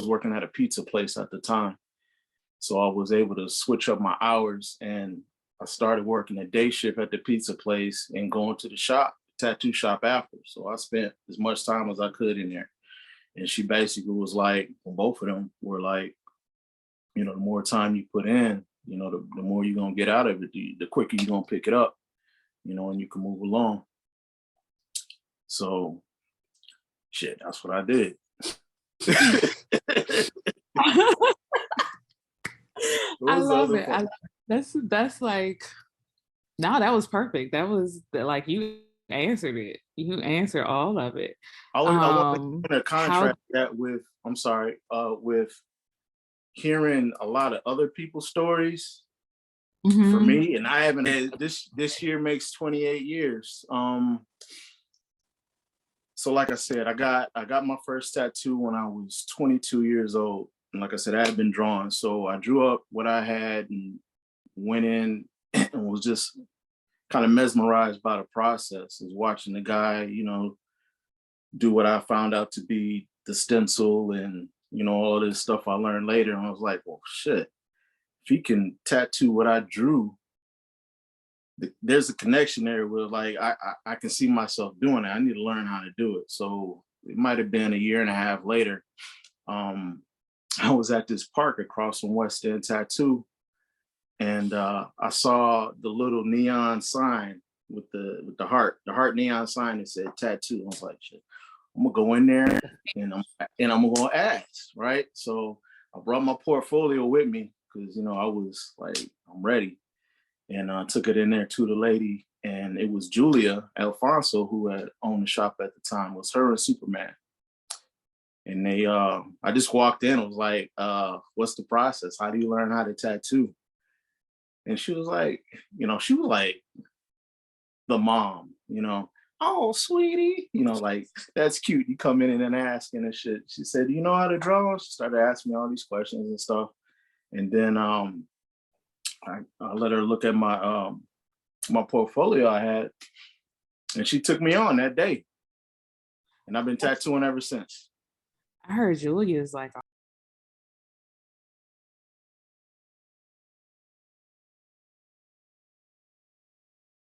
was working at a pizza place at the time. So I was able to switch up my hours, and I started working a day shift at the pizza place and going to the shop, tattoo shop after. So I spent as much time as I could in there. And she basically was like, well, both of them were like, you know, the more time you put in, you know, the more you're going to get out of it, the quicker you're going to pick it up, you know, and you can move along. So shit, that's what I did. I love it. That's like, no, that was perfect. That was like, you answered it. You answered all of it. I want to contrast that with, I'm sorry, with hearing a lot of other people's stories. For me, and I haven't had this year makes 28 years. So like I said, I got my first tattoo when I was 22 years old. And like I said, I had been drawing. So I drew up what I had and went in and was just kind of mesmerized by the process, is watching the guy, you know, do what I found out to be the stencil and, you know, all this stuff I learned later. And I was like, well, shit, if he can tattoo what I drew, there's a connection there where like I can see myself doing it. I need to learn how to do it. So it might have been a year and a half later. I was at this park across from West End Tattoo, and I saw the little neon sign with the heart neon sign that said tattoo. I was like, shit, I'm gonna go in there and I'm gonna ask, right? So I brought my portfolio with me because, you know, I was like, I'm ready. And took it in there to the lady, and it was Julia Alfonso, who had owned the shop at the time. It was her and Superman. And they, I just walked in. I was like, "What's the process? How do you learn how to tattoo?" And she was like, you know, she was like the mom, you know. Oh, sweetie, you know, like, that's cute. You come in and asking and shit. She said, "Do you know how to draw?" She started asking me all these questions and stuff, and then I let her look at my my portfolio I had, and she took me on that day. And I've been tattooing ever since. I heard Julia is like